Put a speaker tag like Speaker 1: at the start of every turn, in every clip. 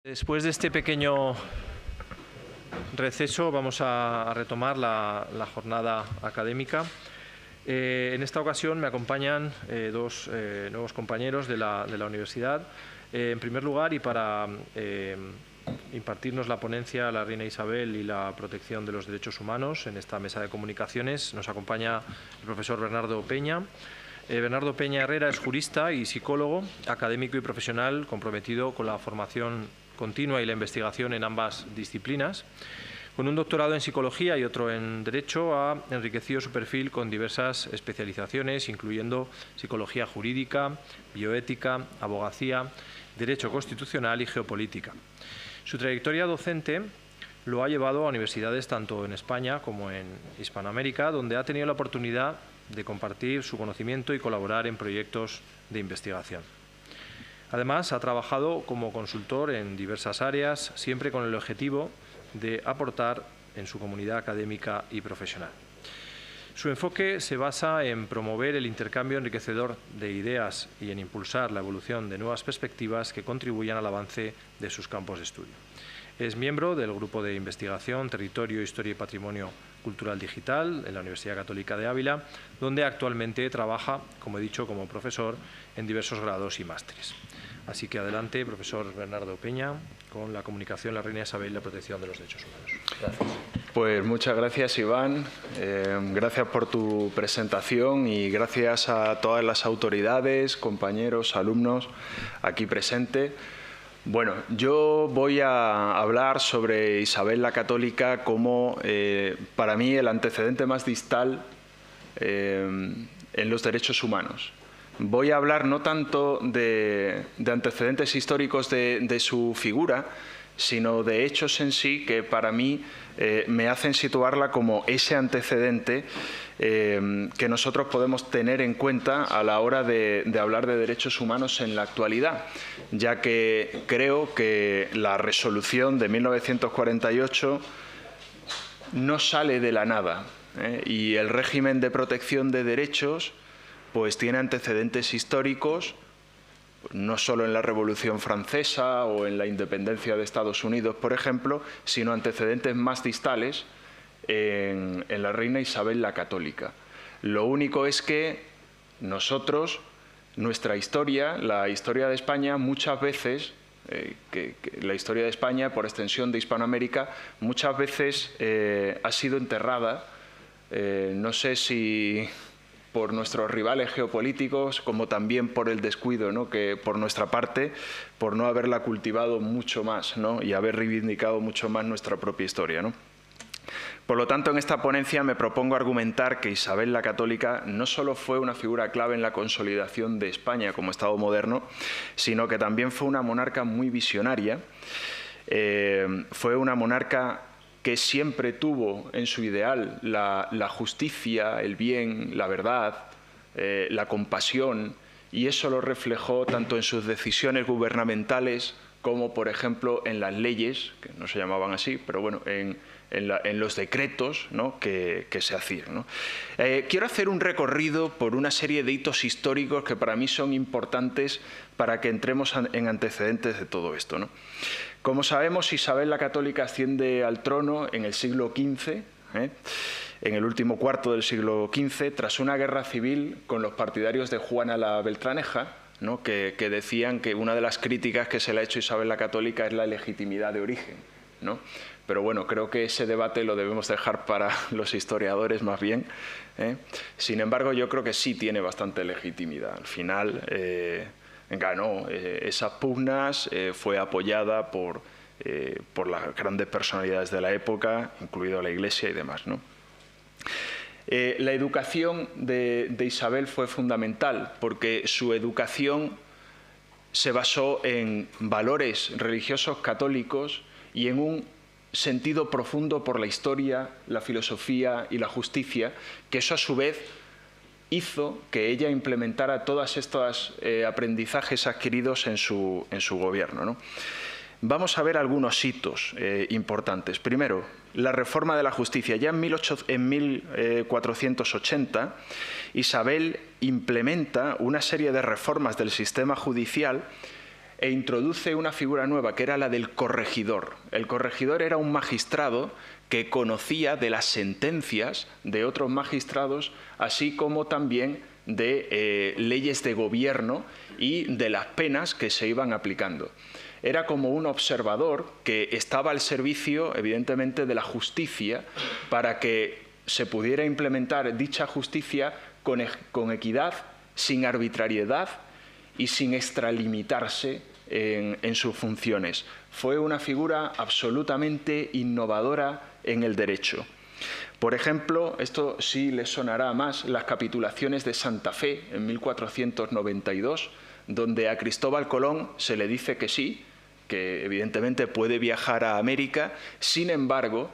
Speaker 1: Después de este pequeño receso vamos a retomar la jornada académica. En esta ocasión me acompañan dos nuevos compañeros de la universidad. En primer lugar, y para impartirnos la ponencia La Reina Isabel y la protección de los derechos humanos en esta mesa de comunicaciones, nos acompaña el profesor Bernardo Peña. Bernardo Peña Herrera es jurista y psicólogo, académico y profesional comprometido con la formación continua y la investigación en ambas disciplinas. Con un doctorado en Psicología y otro en Derecho, ha enriquecido su perfil con diversas especializaciones, incluyendo Psicología Jurídica, Bioética, Abogacía, Derecho Constitucional y Geopolítica. Su trayectoria docente lo ha llevado a universidades tanto en España como en Hispanoamérica, donde ha tenido la oportunidad de compartir su conocimiento y colaborar en proyectos de investigación. Además, ha trabajado como consultor en diversas áreas, siempre con el objetivo de aportar en su comunidad académica y profesional. Su enfoque se basa en promover el intercambio enriquecedor de ideas y en impulsar la evolución de nuevas perspectivas que contribuyan al avance de sus campos de estudio. Es miembro del Grupo de Investigación Territorio, Historia y Patrimonio Cultural Digital en la Universidad Católica de Ávila, donde actualmente trabaja, como he dicho, como profesor en diversos grados y másteres. Así que adelante, profesor Bernardo Peña, con la comunicación La Reina Isabel y la protección de los derechos humanos. Gracias.
Speaker 2: Pues muchas gracias, Iván. Gracias por tu presentación y gracias a todas las autoridades, compañeros, alumnos aquí presentes. Bueno, yo voy a hablar sobre Isabel la Católica como, para mí, el antecedente más distal en los derechos humanos. Voy a hablar no tanto de antecedentes históricos de su figura, sino de hechos en sí que para mí me hacen situarla como ese antecedente que nosotros podemos tener en cuenta a la hora de hablar de derechos humanos en la actualidad, ya que creo que la resolución de 1948 no sale de la nada, y el régimen de protección de derechos pues tiene antecedentes históricos, no solo en la Revolución Francesa o en la independencia de Estados Unidos, por ejemplo, sino antecedentes más distales en la Reina Isabel la Católica. Lo único es que nosotros, nuestra historia, la historia de España, muchas veces, la historia de España, por extensión de Hispanoamérica, muchas veces ha sido enterrada, no sé si por nuestros rivales geopolíticos, como también por el descuido, ¿no?, que por nuestra parte, por no haberla cultivado mucho más, ¿no?, y haber reivindicado mucho más nuestra propia historia, ¿no? Por lo tanto, en esta ponencia me propongo argumentar que Isabel la Católica no solo fue una figura clave en la consolidación de España como Estado moderno, sino que también fue una monarca muy visionaria. Fue una monarca que siempre tuvo en su ideal la justicia, el bien, la verdad, la compasión, y eso lo reflejó tanto en sus decisiones gubernamentales como, por ejemplo, en las leyes, que no se llamaban así, pero bueno, en los decretos, ¿no?, que se hacían, ¿no? Quiero hacer un recorrido por una serie de hitos históricos que para mí son importantes para que entremos en antecedentes de todo esto, ¿no? Como sabemos, Isabel la Católica asciende al trono en el siglo XV, en el último cuarto del siglo XV, tras una guerra civil con los partidarios de Juana la Beltraneja, ¿no?, que decían que una de las críticas que se le ha hecho a Isabel la Católica es la legitimidad de origen, ¿no? Pero bueno, creo que ese debate lo debemos dejar para los historiadores más bien, Sin embargo, yo creo que sí tiene bastante legitimidad. Al final ganó esas pugnas, fue apoyada por las grandes personalidades de la época, incluido la Iglesia y demás, ¿no? La educación de Isabel fue fundamental porque su educación se basó en valores religiosos católicos y en un sentido profundo por la historia, la filosofía y la justicia, que eso a su vez hizo que ella implementara todos estos aprendizajes adquiridos en su gobierno, ¿no? Vamos a ver algunos hitos importantes. Primero, la reforma de la justicia. Ya en 1480, Isabel implementa una serie de reformas del sistema judicial e introduce una figura nueva, que era la del corregidor. El corregidor era un magistrado que conocía de las sentencias de otros magistrados, así como también de leyes de gobierno y de las penas que se iban aplicando. Era como un observador que estaba al servicio, evidentemente, de la justicia para que se pudiera implementar dicha justicia con equidad, sin arbitrariedad y sin extralimitarse en sus funciones. Fue una figura absolutamente innovadora en el derecho. Por ejemplo, esto sí les sonará más, las capitulaciones de Santa Fe en 1492, donde a Cristóbal Colón se le dice que sí, que evidentemente puede viajar a América. Sin embargo,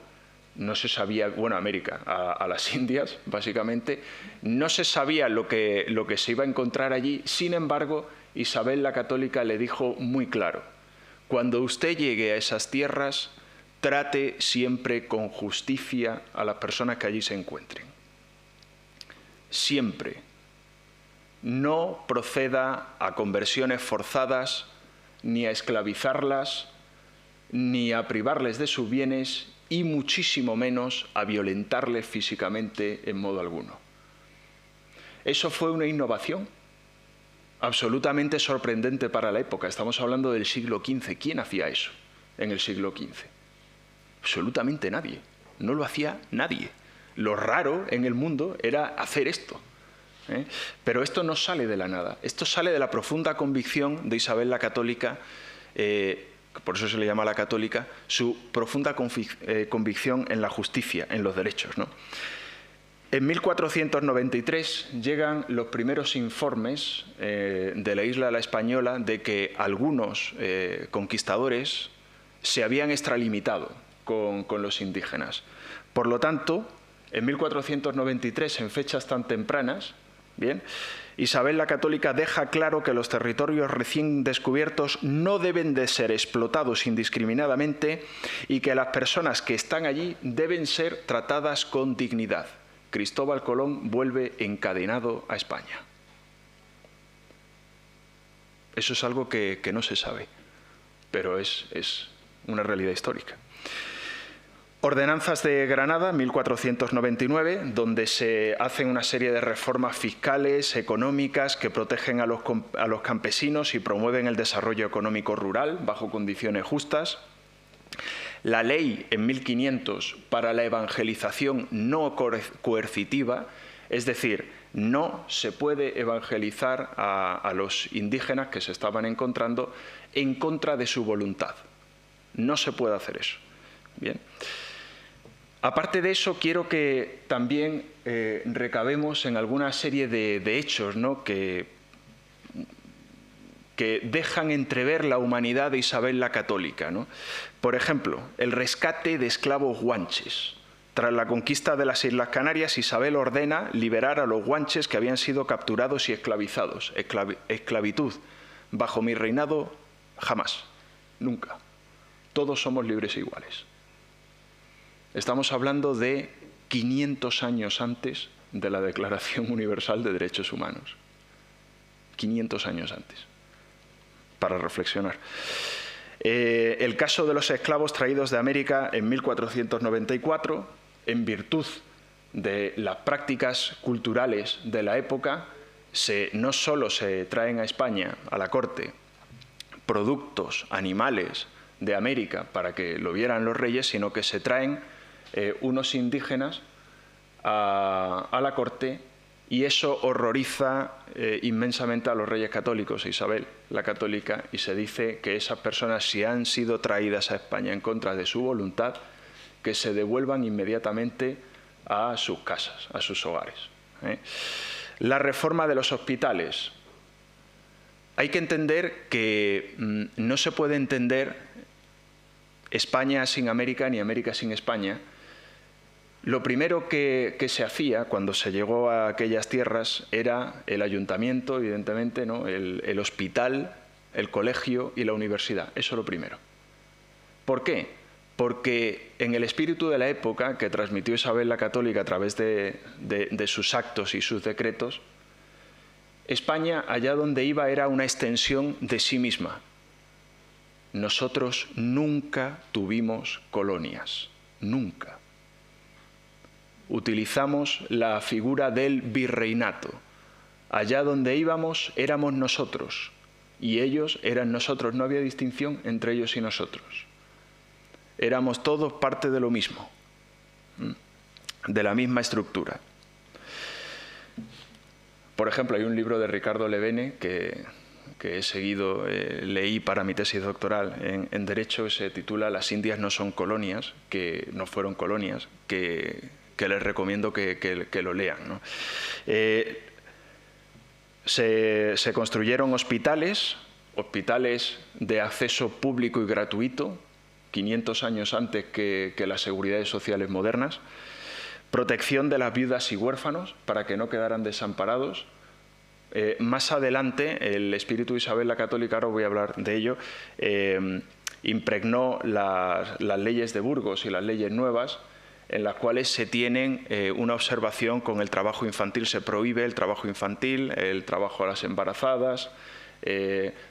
Speaker 2: no se sabía, bueno, América, a las Indias, básicamente, no se sabía lo que se iba a encontrar allí. Sin embargo, Isabel la Católica le dijo muy claro: cuando usted llegue a esas tierras, trate siempre con justicia a las personas que allí se encuentren. Siempre. No proceda a conversiones forzadas, ni a esclavizarlas, ni a privarles de sus bienes, y muchísimo menos a violentarles físicamente en modo alguno. Eso fue una innovación absolutamente sorprendente para la época. Estamos hablando del siglo XV. ¿Quién hacía eso en el siglo XV? Absolutamente nadie. No lo hacía nadie. Lo raro en el mundo era hacer esto. Pero esto no sale de la nada. Esto sale de la profunda convicción de Isabel la Católica, por eso se le llama la católica, su profunda convicción en la justicia, en los derechos, ¿no? En 1493 llegan los primeros informes de la isla La Española de que algunos conquistadores se habían extralimitado con los indígenas. Por lo tanto, en 1493, en fechas tan tempranas, bien, Isabel la Católica deja claro que los territorios recién descubiertos no deben de ser explotados indiscriminadamente y que las personas que están allí deben ser tratadas con dignidad. Cristóbal Colón vuelve encadenado a España. Eso es algo que no se sabe, pero es una realidad histórica. Ordenanzas de Granada, 1499, donde se hacen una serie de reformas fiscales, económicas, que protegen a los campesinos y promueven el desarrollo económico rural bajo condiciones justas. La ley en 1500 para la evangelización no coercitiva, es decir, no se puede evangelizar a los indígenas que se estaban encontrando en contra de su voluntad. No se puede hacer eso. Bien. Aparte de eso, quiero que también recabemos en alguna serie de hechos, ¿no?, que dejan entrever la humanidad de Isabel la Católica, ¿no? Por ejemplo, el rescate de esclavos guanches. Tras la conquista de las Islas Canarias, Isabel ordena liberar a los guanches que habían sido capturados y esclavizados. Esclavitud. Bajo mi reinado, jamás, nunca. Todos somos libres e iguales. Estamos hablando de 500 años antes de la Declaración Universal de Derechos Humanos. 500 años antes, para reflexionar. El caso de los esclavos traídos de América en 1494, en virtud de las prácticas culturales de la época, no solo se traen a España, a la corte, productos, animales de América para que lo vieran los reyes, sino que se traen unos indígenas a la corte, y eso horroriza inmensamente a los reyes católicos, a Isabel la Católica, y se dice que esas personas, si han sido traídas a España en contra de su voluntad, que se devuelvan inmediatamente a sus casas, a sus hogares. La reforma de los hospitales. Hay que entender que no se puede entender España sin América ni América sin España. Lo primero que se hacía cuando se llegó a aquellas tierras era el ayuntamiento, evidentemente, ¿no?, el hospital, el colegio y la universidad. Eso es lo primero. ¿Por qué? Porque en el espíritu de la época que transmitió Isabel la Católica a través de sus actos y sus decretos, España, allá donde iba, era una extensión de sí misma. nosotros nunca tuvimos colonias, nunca. Utilizamos la figura del virreinato. Allá donde íbamos éramos nosotros y ellos eran nosotros, no había distinción entre ellos y nosotros. Éramos todos parte de lo mismo, de la misma estructura. Por ejemplo, hay un libro de Ricardo Levene que he seguido, leí para mi tesis doctoral en Derecho, se titula Las Indias no son colonias, que no fueron colonias, que les recomiendo que lo lean, ¿no? Se construyeron hospitales de acceso público y gratuito, 500 años antes que las seguridades sociales modernas, protección de las viudas y huérfanos para que no quedaran desamparados. Más adelante, el espíritu de Isabel la Católica, ahora voy a hablar de ello, impregnó las leyes de Burgos y las leyes nuevas, en las cuales se tienen una observación con el trabajo infantil. Se prohíbe el trabajo infantil, el trabajo a las embarazadas.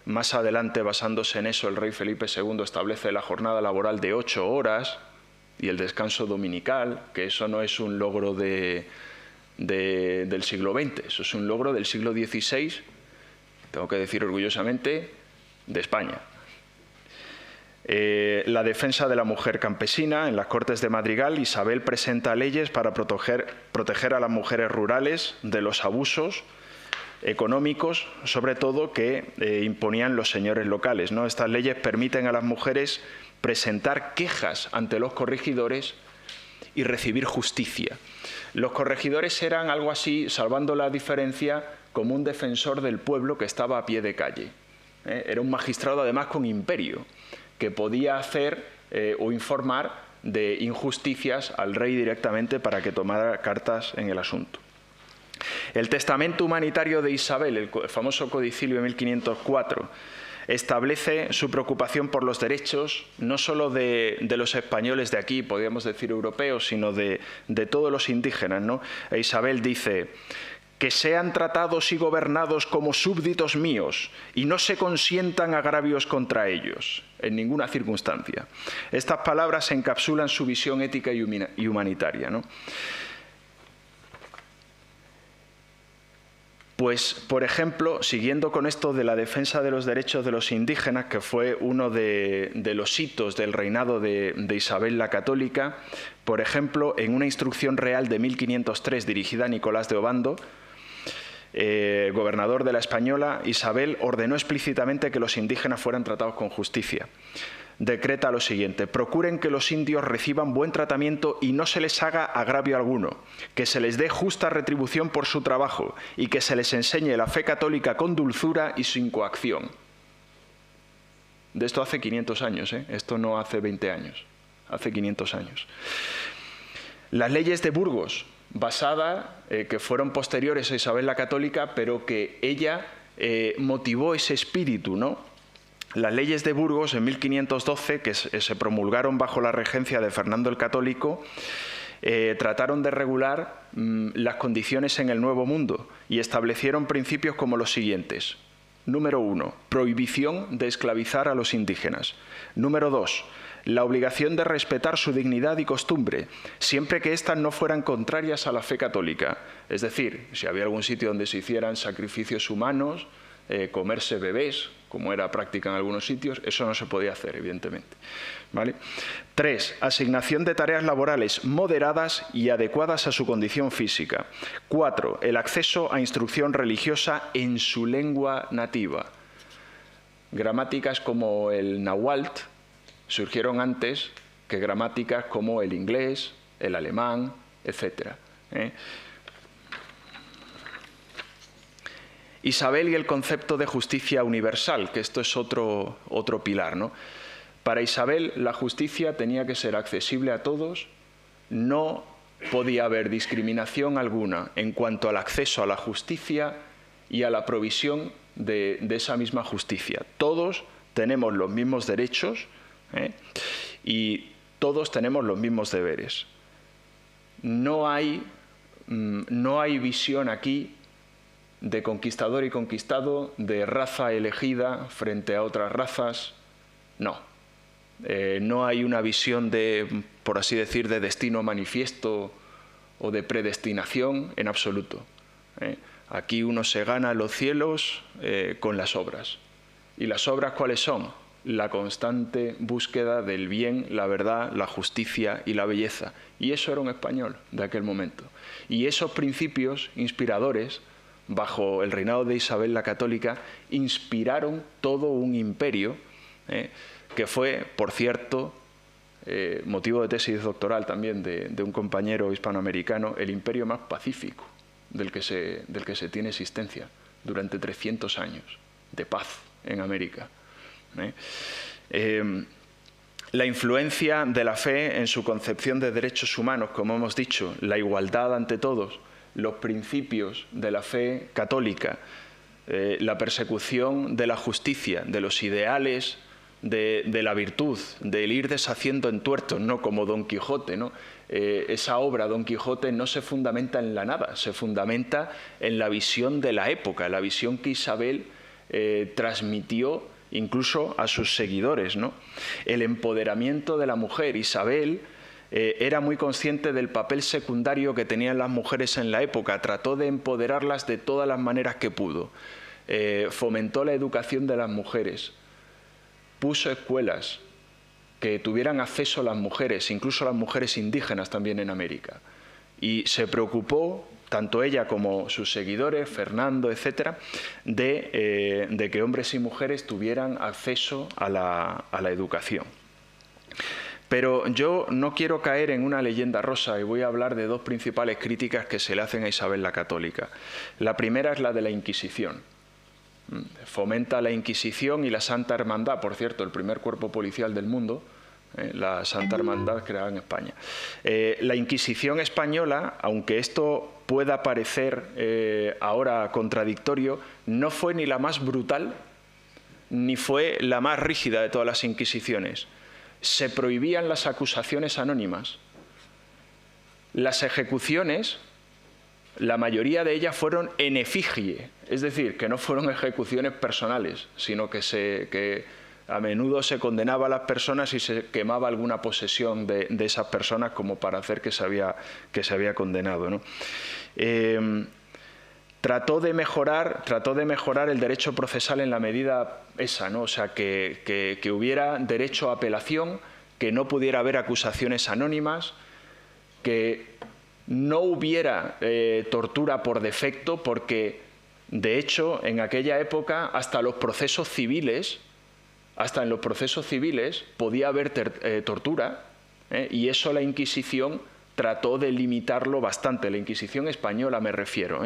Speaker 2: Más adelante, basándose en eso, el rey Felipe II establece la jornada laboral de 8 horas y el descanso dominical, que eso no es un logro del siglo XX, eso es un logro del siglo XVI, tengo que decir orgullosamente, de España. La defensa de la mujer campesina. En las Cortes de Madrigal, Isabel presenta leyes para proteger a las mujeres rurales de los abusos económicos, sobre todo, que imponían los señores locales, ¿no? Estas leyes permiten a las mujeres presentar quejas ante los corregidores y recibir justicia. Los corregidores eran algo así, salvando la diferencia, como un defensor del pueblo que estaba a pie de calle. Era un magistrado, además, con imperio, que podía hacer o informar de injusticias al rey directamente para que tomara cartas en el asunto. El testamento humanitario de Isabel, el famoso codicilio de 1504, establece su preocupación por los derechos, no solo de los españoles de aquí, podríamos decir europeos, sino de todos los indígenas, ¿no? E Isabel dice: que sean tratados y gobernados como súbditos míos y no se consientan agravios contra ellos, en ninguna circunstancia. Estas palabras encapsulan su visión ética y humanitaria, ¿no? Pues, por ejemplo, siguiendo con esto de la defensa de los derechos de los indígenas, que fue uno de los hitos del reinado de Isabel la Católica, por ejemplo, en una instrucción real de 1503 dirigida a Nicolás de Obando, gobernador de la Española, Isabel ordenó explícitamente que los indígenas fueran tratados con justicia. Decreta lo siguiente: procuren que los indios reciban buen tratamiento y no se les haga agravio alguno, que se les dé justa retribución por su trabajo y que se les enseñe la fe católica con dulzura y sin coacción. De esto hace 500 años, esto no hace 20 años, hace 500 años. Las leyes de Burgos, basadas, que fueron posteriores a Isabel la Católica, pero que ella motivó ese espíritu, ¿no? Las leyes de Burgos, en 1512, que se promulgaron bajo la regencia de Fernando el Católico, trataron de regular las condiciones en el Nuevo Mundo y establecieron principios como los siguientes. Número 1, prohibición de esclavizar a los indígenas. Número 2, la obligación de respetar su dignidad y costumbre, siempre que éstas no fueran contrarias a la fe católica. Es decir, si había algún sitio donde se hicieran sacrificios humanos, comerse bebés, como era práctica en algunos sitios, eso no se podía hacer, evidentemente, ¿vale? 3. Asignación de tareas laborales moderadas y adecuadas a su condición física. 4. El acceso a instrucción religiosa en su lengua nativa. Gramáticas como el náhuatl surgieron antes que gramáticas como el inglés, el alemán, etc. Isabel y el concepto de justicia universal, que esto es otro pilar, ¿no? Para Isabel, la justicia tenía que ser accesible a todos, no podía haber discriminación alguna en cuanto al acceso a la justicia y a la provisión de esa misma justicia. Todos tenemos los mismos derechos, y todos tenemos los mismos deberes. No hay visión aquí de conquistador y conquistado, de raza elegida frente a otras razas. No. No hay una visión de, por así decir, de destino manifiesto o de predestinación en absoluto. Aquí uno se gana los cielos con las obras. ¿Y las obras cuáles son? La constante búsqueda del bien, la verdad, la justicia y la belleza. Y eso era un español de aquel momento. Y esos principios inspiradores, bajo el reinado de Isabel la Católica, inspiraron todo un imperio, que fue, por cierto, motivo de tesis doctoral también de un compañero hispanoamericano, el imperio más pacífico del que se tiene existencia durante 300 años de paz en América. La influencia de la fe en su concepción de derechos humanos, como hemos dicho, la igualdad ante todos, los principios de la fe católica, la persecución de la justicia, de los ideales de la virtud, del ir deshaciendo entuertos, ¿no? Como Don Quijote, ¿no? Esa obra, Don Quijote, no se fundamenta en la nada, se fundamenta en la visión de la época, la visión que Isabel transmitió incluso a sus seguidores, ¿no? El empoderamiento de la mujer. Isabel era muy consciente del papel secundario que tenían las mujeres en la época, trató de empoderarlas de todas las maneras que pudo, fomentó la educación de las mujeres, puso escuelas que tuvieran acceso a las mujeres, incluso las mujeres indígenas también en América, y se preocupó, tanto ella como sus seguidores, Fernando, etcétera, de que hombres y mujeres tuvieran acceso a la educación. Pero yo no quiero caer en una leyenda rosa y voy a hablar de dos principales críticas que se le hacen a Isabel la Católica. La primera es la de la Inquisición. Fomenta la Inquisición y la Santa Hermandad, por cierto, el primer cuerpo policial del mundo, la Santa Hermandad creada en España. La Inquisición española, aunque esto pueda parecer ahora contradictorio, no fue ni la más brutal ni fue la más rígida de todas las inquisiciones. Se prohibían las acusaciones anónimas. Las ejecuciones, la mayoría de ellas fueron en efigie, es decir, que no fueron ejecuciones personales, sino que a menudo se condenaba a las personas y se quemaba alguna posesión de esas personas como para hacer que se había condenado, ¿no? Trató de mejorar el derecho procesal en la medida esa, ¿no? O sea, que hubiera derecho a apelación, que no pudiera haber acusaciones anónimas, que no hubiera tortura por defecto, porque de hecho en aquella época hasta en los procesos civiles podía haber tortura, y eso la Inquisición trató de limitarlo bastante, la Inquisición española me refiero.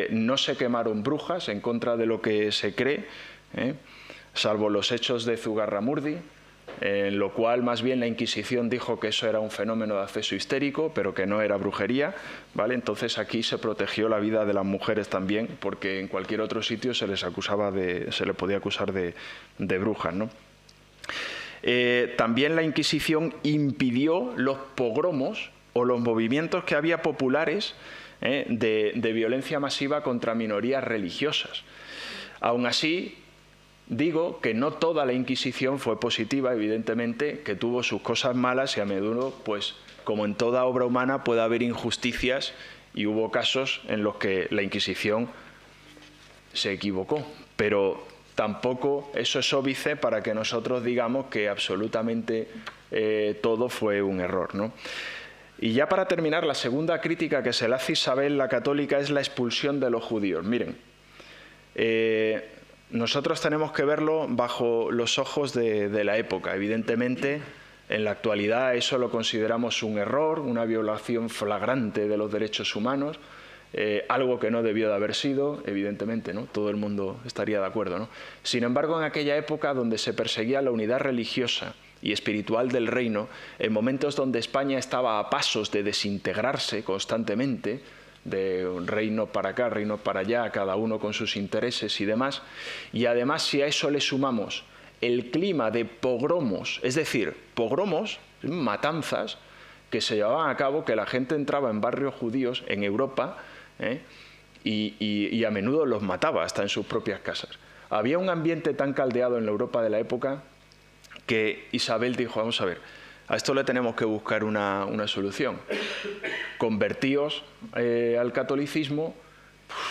Speaker 2: No se quemaron brujas en contra de lo que se cree, salvo los hechos de Zugarramurdi, en lo cual más bien la Inquisición dijo que eso era un fenómeno de acceso histérico, pero que no era brujería, ¿vale? Entonces aquí se protegió la vida de las mujeres también, porque en cualquier otro sitio se le podía acusar de brujas, ¿no? También la Inquisición impidió los pogromos o los movimientos que había populares de violencia masiva contra minorías religiosas. Aún así, digo que no toda la Inquisición fue positiva, evidentemente, que tuvo sus cosas malas y a menudo, pues, como en toda obra humana, puede haber injusticias y hubo casos en los que la Inquisición se equivocó, pero tampoco eso es óbice para que nosotros digamos que absolutamente todo fue un error, ¿no? Y ya para terminar, la segunda crítica que se le hace a Isabel la Católica es la expulsión de los judíos. Miren, nosotros tenemos que verlo bajo los ojos de la época. Evidentemente, en la actualidad eso lo consideramos un error, una violación flagrante de los derechos humanos, algo que no debió de haber sido, evidentemente, ¿no? Todo el mundo estaría de acuerdo, ¿no? Sin embargo, en aquella época donde se perseguía la unidad religiosa y espiritual del reino, en momentos donde España estaba a pasos de desintegrarse constantemente, de un reino para acá, reino para allá, cada uno con sus intereses y demás, y además si a eso le sumamos el clima de pogromos, es decir, pogromos, matanzas, que se llevaban a cabo, que la gente entraba en barrios judíos en Europa y a menudo los mataba hasta en sus propias casas. Había un ambiente tan caldeado en la Europa de la época que Isabel dijo, vamos a ver, a esto le tenemos que buscar una solución. Convertíos al catolicismo,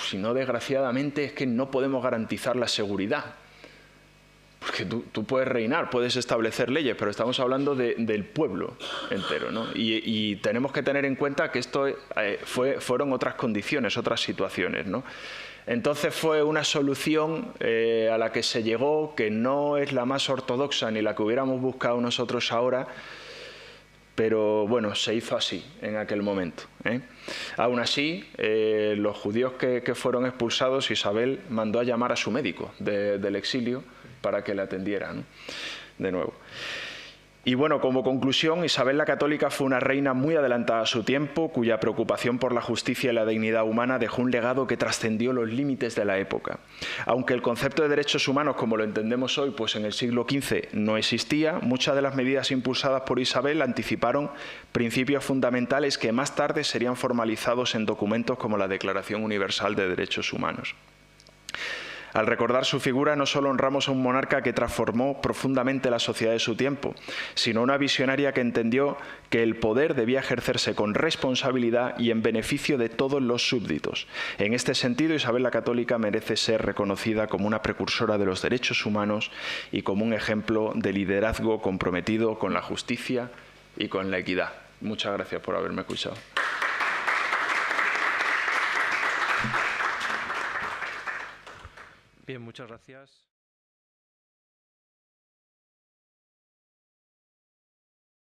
Speaker 2: si no, desgraciadamente, es que no podemos garantizar la seguridad. Porque tú puedes reinar, puedes establecer leyes, pero estamos hablando del pueblo entero, ¿no? Y tenemos que tener en cuenta que esto fueron otras condiciones, otras situaciones, ¿no? Entonces fue una solución a la que se llegó, que no es la más ortodoxa ni la que hubiéramos buscado nosotros ahora, pero bueno, se hizo así en aquel momento, ¿eh? Aún así, los judíos que fueron expulsados, Isabel mandó a llamar a su médico del exilio para que le atendiera, ¿no? De nuevo. Y bueno, como conclusión, Isabel la Católica fue una reina muy adelantada a su tiempo, cuya preocupación por la justicia y la dignidad humana dejó un legado que trascendió los límites de la época. Aunque el concepto de derechos humanos, como lo entendemos hoy, pues en el siglo XV no existía, muchas de las medidas impulsadas por Isabel anticiparon principios fundamentales que más tarde serían formalizados en documentos como la Declaración Universal de Derechos Humanos. Al recordar su figura, no solo honramos a un monarca que transformó profundamente la sociedad de su tiempo, sino a una visionaria que entendió que el poder debía ejercerse con responsabilidad y en beneficio de todos los súbditos. En este sentido, Isabel la Católica merece ser reconocida como una precursora de los derechos humanos y como un ejemplo de liderazgo comprometido con la justicia y con la equidad. Muchas gracias por haberme escuchado.
Speaker 1: Bien, muchas gracias.